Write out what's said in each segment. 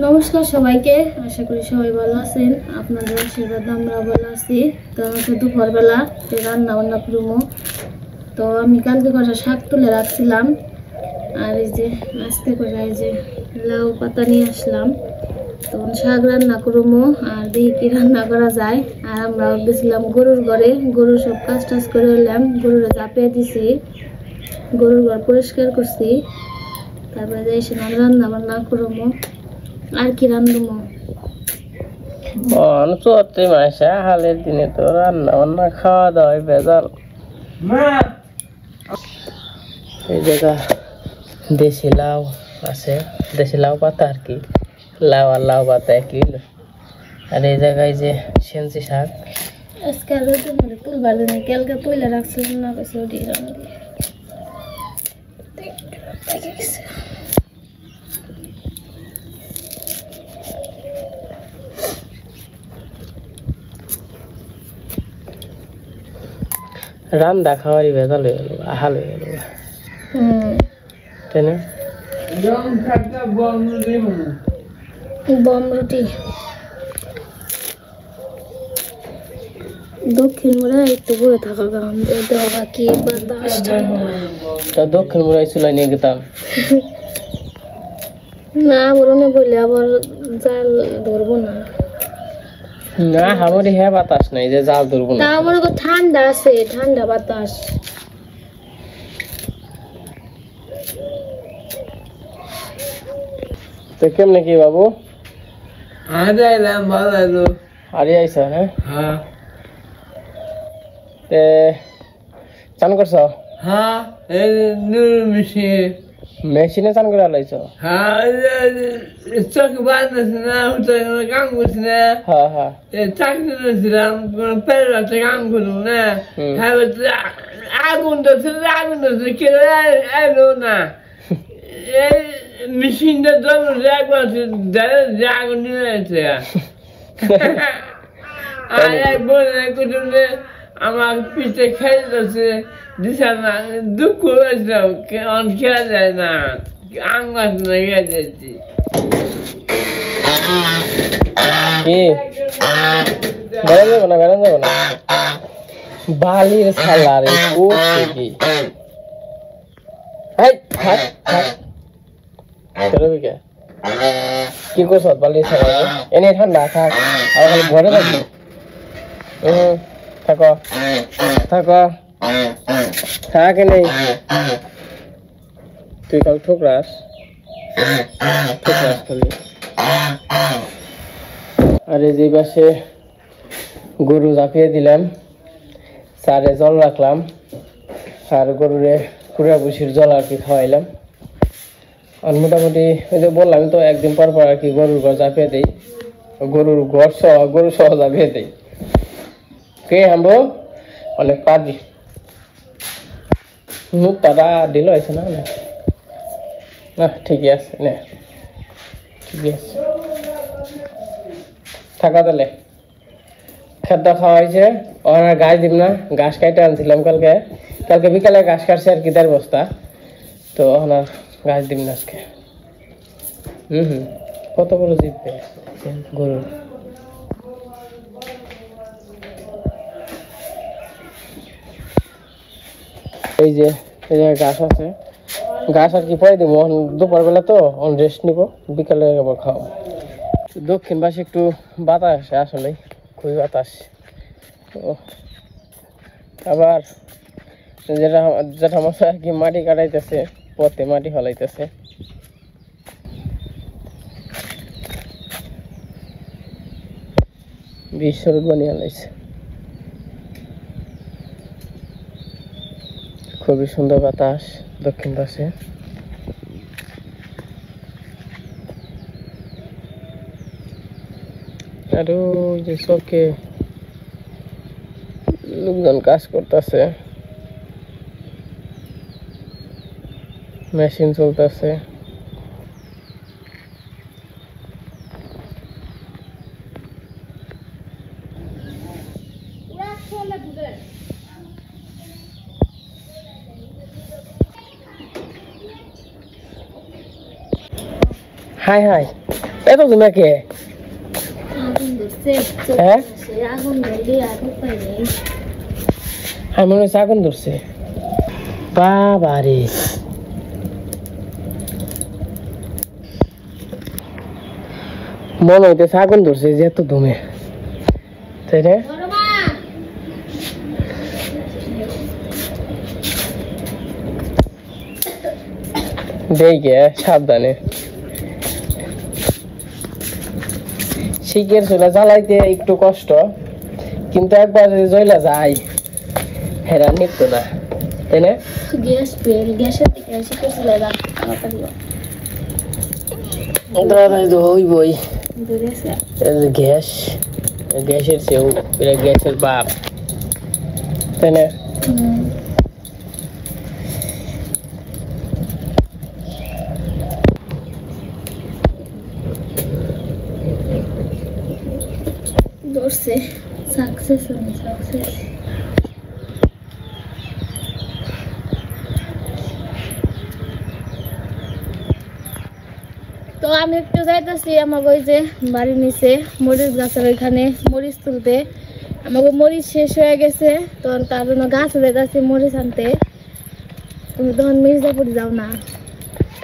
নমস্কার সবাইকে, আশা করি সবাই ভালো আছেন। আপনাদের আশীর্বাদ আমরা ভালো আছি। তো আমাকে দুপুরবেলা রান্না বান্না করবো। তো আমি কালকে কষা শাক তুলে রাখছিলাম, আর এই যে আজকে কষা এই যে লাউ পাতা নিয়ে আসলাম। তখন শাক রান্না করবো, আর দেখি কি রান্না করা যায়। আর আমরা গেছিলাম গরুর ঘরে, গরুর সব কাজ টাজ করে এলাম, গরুরে চাপিয়ে দিছি, গরুর ঘর পরিষ্কার করছি। তারপরে এসে রান্না বান্না করবো। আর কি রান্ধবো? চুয়াত্তর মাসে হালের দিনে তো রান্না বান্না খাওয়া দাওয়া বেজাল। এই জায়গা দেশি লাউ আছে, দেশি লাউ পাতা আর কি, লাউ আর লাউ পাতা একই। আর এই জায়গায় যে সেঞ্চি শাক আজকে তুলবার জন্য কালকে তুলে রাখছিল না, কাছে ওটি রান্না রান্না খাওয়ারই ভেজাল হয়ে গেল, আহাল হয়ে গেল, তাই না? বম রুটি দক্ষিণ মোড়ে একটু ঘুরে থাকা গান দেওয়া কি দক্ষিণ মোড়াই চুলাই নিয়ে গেতাম না, বরণে বললে আবার জাল ধরবো না। না আমারই হ্যাঁ বাতাস নাই যে জাল ধরবো না। আমার ঠান্ডা আছে, ঠান্ডা বাতাস। তো কেমনে কি বাবু? ভালো আরে আইসা? হ্যাঁ চান করছ? হ্যাঁ মেশিনে চান করে আলাইছ? হ্যাঁ চোখ বাঁধতেছে না, কাম করছি না, হ্যাঁ হ্যাঁ চাকরি করছিলাম, পেরে রাখতে কাম করুন না, আগুন ধরছে কেউ এলো না। এই মেশিনটা ধরুন একবার আগুন নিয়ে যাচ্ছে। আর এক বোনে কুটুমে আমার পিঠে খেয়ে যাচ্ছে, দিশা না, দুঃখ হয়েছিল, খেলা যায় না, আঙ্গাস না খেয়ে যাচ্ছি। কি বেড়ান যাবো না, বেড়ান যাবো না, বালির সালার কি কি করছ? বালির সালা এনে ঠান্ডা থাক, আর খালি ঘরে থাকবি। থাকো থাকো থাক নেই, তুই কাল ঠোকরাস খালি। আর এই যে পাশে গরু চাপিয়ে দিলাম, চারে জল রাখলাম, আর গরুরে পুরা বসির জল আর কি খাওয়াইলাম। আর মোটামুটি ওই যে বললাম তো একদিন পর পর আর কি গরুর ঘর চাপিয়ে দিই, গরুর ঘর সহ গরু সহ চাপিয়ে দিই। কে আমরা অনেক পাজি মুখ তারা দিল হয়েছে না? না ঠিকই আছে, না ঠিকই আছে, থাকা তাহলে। খাদ্য খাওয়া হয়েছে, ওনার গাছ দিব না, ঘাস কাটতে আনছিলাম কালকে বিকালে ঘাস কাটছে আর কি 1.5 বস্তা, তো ওনার ঘাস দিব না আজকে। কত বড় জিতবে গরু। এই যে ঘাস আছে, ঘাস আর কি পরে দিব, দুপুর বেলা তো রেস্ট নিব, বিকালে আবার খাওয়া। দক্ষিণ পাশে একটু বাতাস আসে, আসলে খুবই বাতাস। আবার যেটা আমার আর কি মাটি কাটাইতেছে, পথে মাটি ফলাইতেছে। বিশ্বরূপ বানিয়ে লাইছে, খুবই সুন্দর বাতাস দক্ষিণ পাশে। আরো যে চকে লোকজন কাজ করতেছে, মেশিন চলতেছে। হাই হাই এত তুমি কে আগুন ধরছে হ্যাঁ আগুন ধরলে আর উপায় নেই। আমি মনে হচ্ছে আগুন ধরছে বাবা রে মনে হইতেছে আগুন ধরছে যেহেতু ধুমে তাই রে দেখে সাবধানে শিখের চুলা জ্বালাইতে একটু কষ্ট কিন্তু একবার যদি জ্বলা যায় হেরা নিত না তাই না গ্যাস পেল গ্যাসের দিকে এসে চলে যান তাড়াতাড়ি দাদা তো হইবই ধরেছে গ্যাস গ্যাসের চেয়েও এটা গ্যাসের বাপ তাই না ধরছে সাকসেস হয়নি সাকসেস। তো আমি একটু যাইতেছি আমার ওই যে বাড়ির নিচে মরিচ গাছের ওইখানে মরিচ তুলতে আমাকে মরিচ শেষ হয়ে গেছে তখন তার জন্য গাছ যাইতেছি মরিচ আনতে। তুমি তখন মির্জাপুর যাও না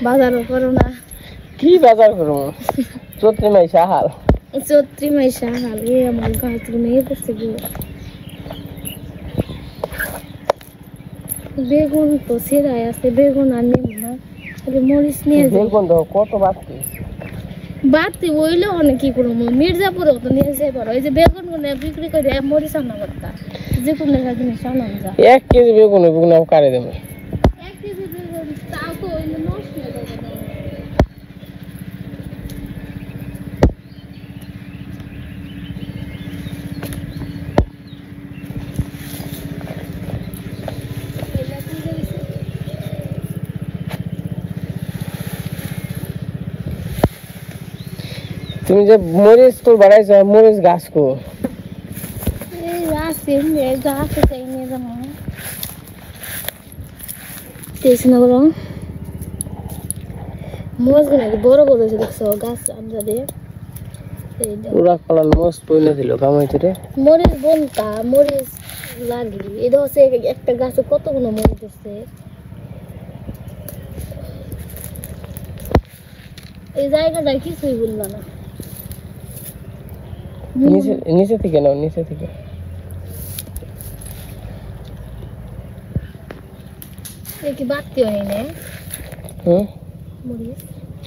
বাজারও করো না কি বাজার করবো চৈত্র মাইশা হাল চৈত্রি মাইশা হালে আমার গাছ নিয়ে পড়ছে গিয়ে বেগুন তো সেরাই আছে বেগুন আর নেব না মরিচ নিয়ে যাই বেগুন তো কত বাড়তি বাড়তি বইলে অনেক কি করবো মির্জাপুরেও তো নিয়ে যাই পারো এই যে বেগুন গুনে বিক্রি করে মরিচ আনা করতা যে কোনো জিনিস আনা যায় 1 কেজি বেগুন বেগুন আমি কাটে দেবো 1 কেজি বেগুন তাও তো ওই নষ্ট হয়ে যাবে না। তুমি যে মরিচ তো বাড়াইছো মরিচ গাছ কো এই গাছে গাছে চাই নিয়ে যাবো তেইশ না বলো মরিচ নাকি বড় বড় হয়েছে দেখছো গাছ আমরা দিয়ে পুরা কলান মস্ত পয়লা দিল কামাইতে রে মরিচ বনতা মরিচ লাগি এটা হচ্ছে একটা গাছে কতগুলো মরিচ আছে এই জায়গাটায় কিছুই বললো না নিচে নিচে থেকে নাও নিচে থেকে কি বাড়তি হয় না মরিচ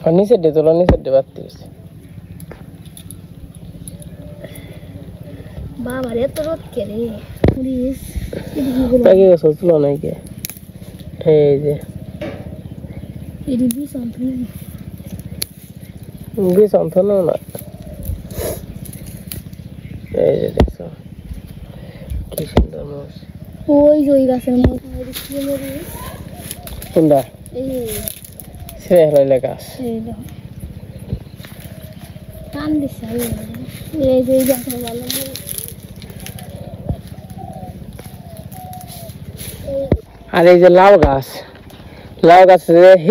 আর নিচে দে তোলা নিচে দে বাড়তি বাবার এত রোদ কে রে মরিচ তাকে সোচলো নাই কে এই যে এটি বিষ আনতে বিষ আনতো না এই যে দেখছো কি সুন্দর মরিচ ওই যে ওই গাছের মরিচ কি মরিচ কোনটা এই ছেড়ে হইলে গাছ এই দেখো টান দিছে এই যে এই গাছের ভালো মরিচ আর এই যে লাউ গাছ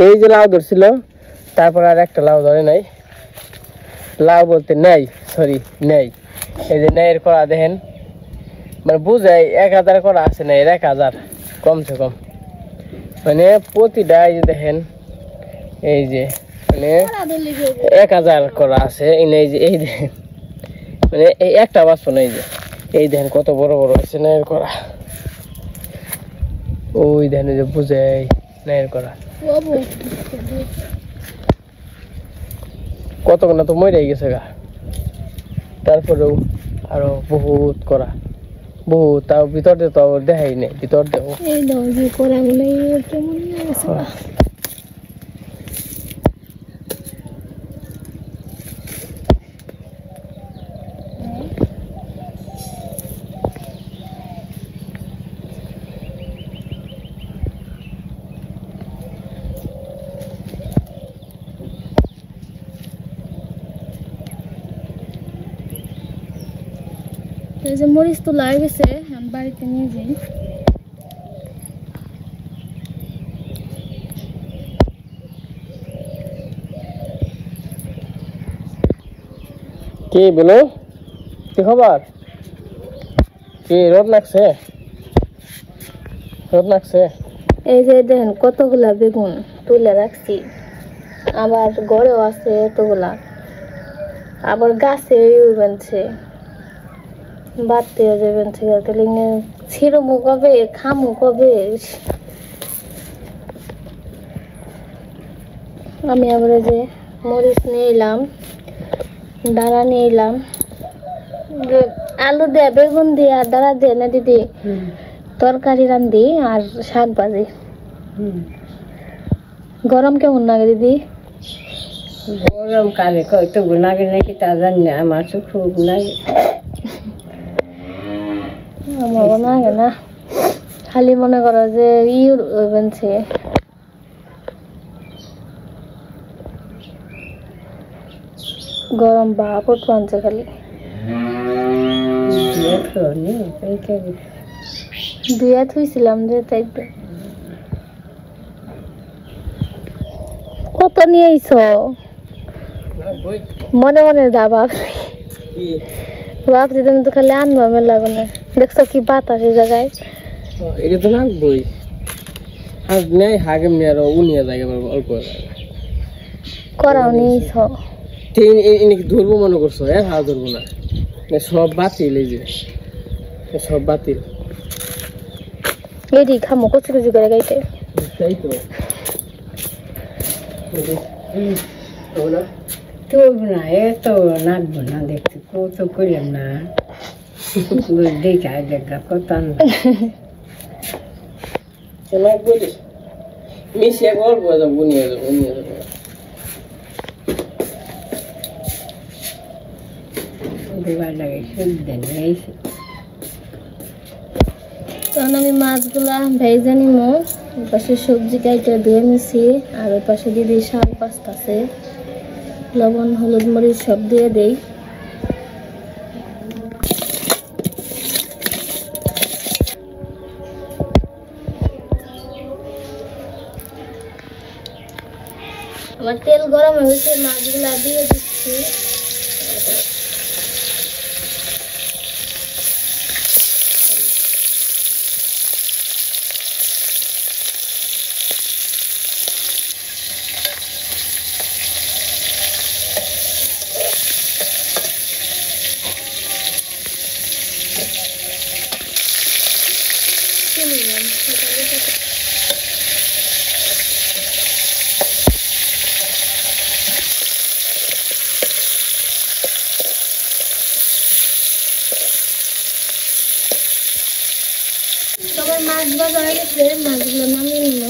এই যে লাউ ধরছিল তারপর আর একটা লাউ ধরে নাই লাউ বলতে নেই সরি নেই এই যে নেয়ের করা দেখেন মানে বুঝাই 1000 করা আছে না 1000 কমসে কম মানে প্রতিটা এই যে দেখেন এই যে মানে 1000 করা আছে এই যে এই দেখেন মানে এই একটা বাসন এই দেখেন কত বড় বড় আছে নেয়ের করা ওই ধানে যে বুঝাই নাইর করা কতক্ষণ তো মরে গেছে গা তারপরেও আরো বহুত করা বহুত তাও ভিতর দিয়ে তো দেখাই নেই ভিতর দেবো এই দাও যে করা গুলো কেমন আছে এই যে মরিচ তো লাগে গেছে আমি বাড়িতে নিয়ে যাই কি বলো, কি খবর? কি রোদ লাগছে? রোদ লাগছে? এই যে দেখেন কতগুলা বেগুন তুলে রাখছি, আবার ঘরেও আছে এতগুলা, আবার গাছে বেনছে, বাড়তে বেনছে, ছিড়মু কবে, খামু কবে। আমি আবার এই যে মরিচ নিয়ে এলাম, ডাঁড়া নিয়ে এলাম, আলু দিয়ে বেগুন দিয়ে আর ডাঁড়া দিয়ে না দিদি তরকারি রান্ধি আর শাক ভাজি। গরম কেমন লাগে দিদি? গরম কালে কত লাগে নাকি তা জানি না, আমার তো খুব লাগে। আমারও লাগে না, খালি মনে করো যে বেনছে গরম ভাপ আনছে খালি। দুয়া থুইছিলাম যে তাই তো। কত নিয়ে আইছ? মনে মনে যা ভাবছি তুমি তো খালি আনবা মেলা গুনে। দেখছো কি বাতাস এই জায়গায়? এটা তো লাগবই, আর নেই হাগে মেয়ের উনিয়া জায়গা অল্প করাও নিয়েছ? এনেকে ধরবো মনে করছো? হাত ধরবো না, সব বাতিল, এই যে সব বাতিল। এটি খামো কচি কচি করে গাইতে। তাই তো তোর না এত নাচবো না, দেখতে কত করলাম না, দেখা দেখা কত মিশিয়ে অল্প যাবো, উনিয়া যাবো, উনিয়া যাবো। দেবার লাগে সুবিধা নেই। তখন আমি মাছগুলা ভেজে নিমো, ওই পাশে সবজি কাইটে ধুয়ে নিছি, আর ওই পাশে দিদি শাক পাস্তাছে, লবণ হলুদ মরিচ সব দিয়ে দেই। আমার তেল গরম হয়েছে, মাছগুলা দিয়ে দিচ্ছি। সবার মাছ ভাজা হয়ে গেছে, মাছগুলো নামিয়ে নিল।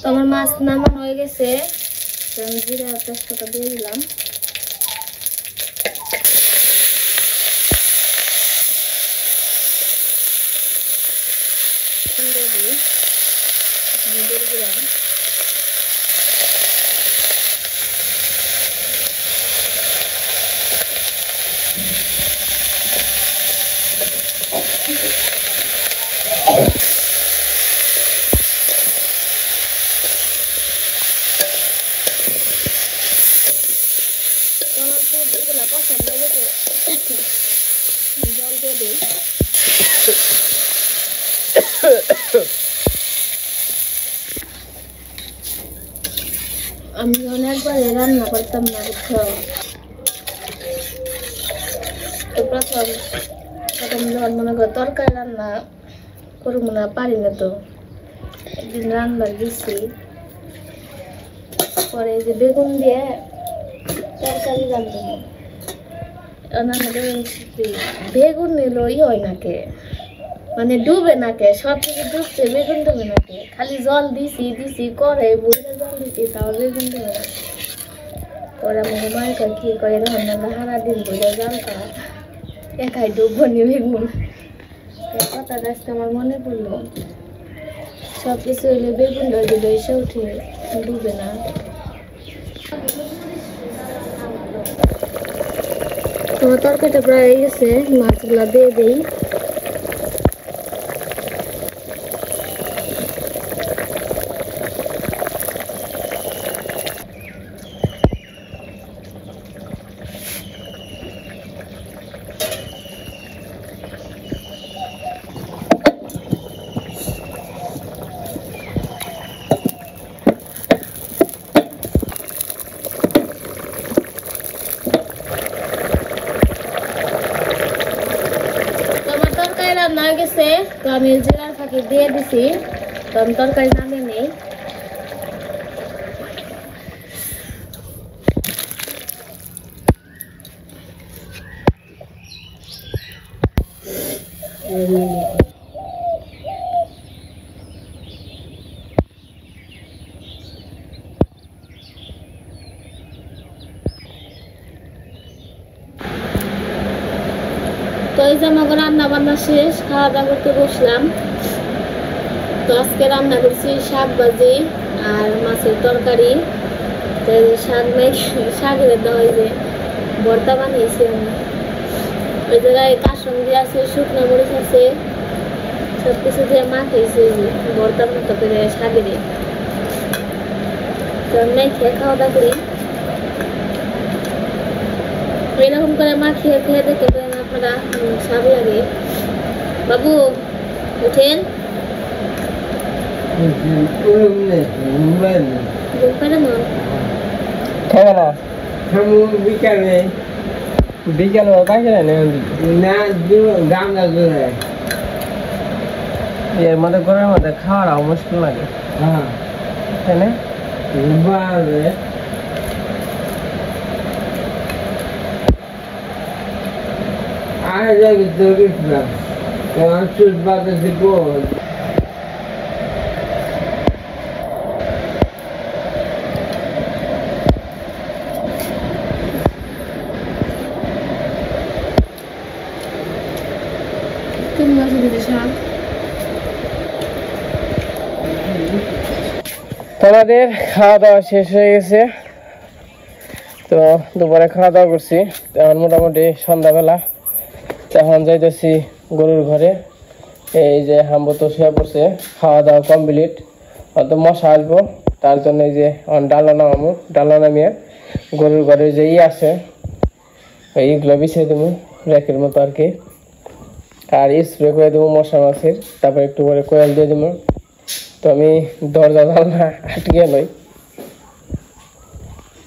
আমার মাছ নামানো হয়ে গেছে, জিরা পেস্টটা দিয়ে দিলাম। জল দিয়ে দিই। আমি অনেকবার রান্না করতাম না, বুঝছো? তো প্রথম যখন মনে করো তরকারি রান্না করবো না, পারি না, তো একদিন রান্নার গেছি, পরে যে বেগুন দিয়ে তরকারি রান্না, বেগুন নিলো হয় নাকে, মানে ডুবে নাকে, সব কিছু ডুবছে, বেগুন ডুবে নাকে, খালি জল দিছি করে বুঝে জল দিছি, তাও বেগুন ডুবে না। পরে আমার মায়ের কি করে ধর না, সারা দিন বুঝে জানতা একাই ডুববো নি বেগুন। কথাটা আজকে আমার মনে পড়লো, সব কিছু হইলে বেগুন দিল এসে উঠে ডুবে না। তো তরকারিটা প্রায় হয়ে গেছে, মাছগুলা দিয়ে দিই। রান্না হয়ে গেছে, তো আমি জিরার ফাঁকি দিয়ে দিছি, তো আমি তরকারি নামিয়ে নেই। তো এই যে আমাকে রান্না বান্না শেষ, খাওয়া দাওয়া করতে বসলাম। তো আজকে রান্না করছি শাক ভাজি আর মাছের তরকারি। তো শাকের দেওয়া যে ভর্তা বানিয়েছি আমি। ওই জায়গায় কাসম দিয়ে আছে, শুকনো মরিচ আছে, সব কিছু দিয়ে মাখিয়েছি ভর্তার মতো করে শাকে দিয়ে। তো আমি খেয়ে খাওয়া দাওয়া করি, এরকম করে মাখিয়ে খেয়ে দেখতে পারেন আপনারা, স্বাদ লাগে। বাবু উঠেন, খাবে না বিকালে বিকালে পাইছে না দাম লাগবে। এর মধ্যে গরমের মধ্যে খাওয়ার মুশকিল লাগে। হ্যাঁ তাই না? I like it to get them. I'm just about to go. কেমন আছে দিদি শাক? তোমাদের খাওয়া দাওয়া শেষ হয়ে গেছে। তো দুপুরে খাওয়া দাওয়া করছি, এখন মোটামুটি সন্ধ্যাবেলা। এখন যাইতেছি গরুর ঘরে। এই যে হাম্বু তো শুয়ে পড়ছে, খাওয়া দাওয়া কমপ্লিট। অত মশা আসবো, তার জন্য এই যে ডালা নামাবো, ডালা নামিয়ে গরুর ঘরে যে আছে এইগুলো বিছিয়ে দেবো র্যাকের মতো আর কি। আর স্প্রে করে দেবো মশা মাছির, তারপর একটু করে কোয়েল দিয়ে দেবো। তো আমি দরজা জানলা আটকে নই।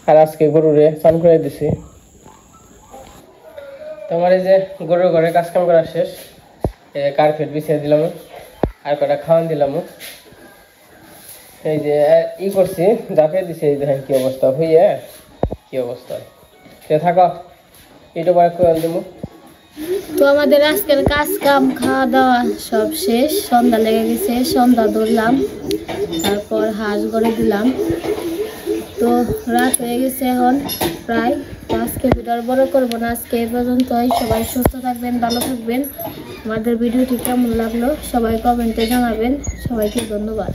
আর আজকে গরুরে স্নান করে দিছি। তোমার এই যে গরুর ঘরে কাজ কাম করা শেষ, কার্পেট বিছিয়ে দিলাম, আর কটা খাওয়ান দিলাম। এই যে ই করছি, জাপিয়ে দিছি। এই দেখেন কি অবস্থা হইয়া, কি অবস্থা। সে থাকো, এটা পরে কোয়েল দেবো। তো আমাদের আজকের কাজ কাম খাওয়া দাওয়া সব শেষ, সন্ধ্যা লেগে গেছে, সন্ধ্যা ধরলাম, তারপর হাঁস গড়ে দিলাম। তো রাত হয়ে গেছে এখন প্রায়। তো আজকে ভিডিও বড় করবো না, আজকে এই পর্যন্তই। সবাই সুস্থ থাকবেন, ভালো থাকবেন। আমাদের ভিডিওটি কেমন লাগলো সবাই কমেন্টে জানাবেন। সবাইকে ধন্যবাদ।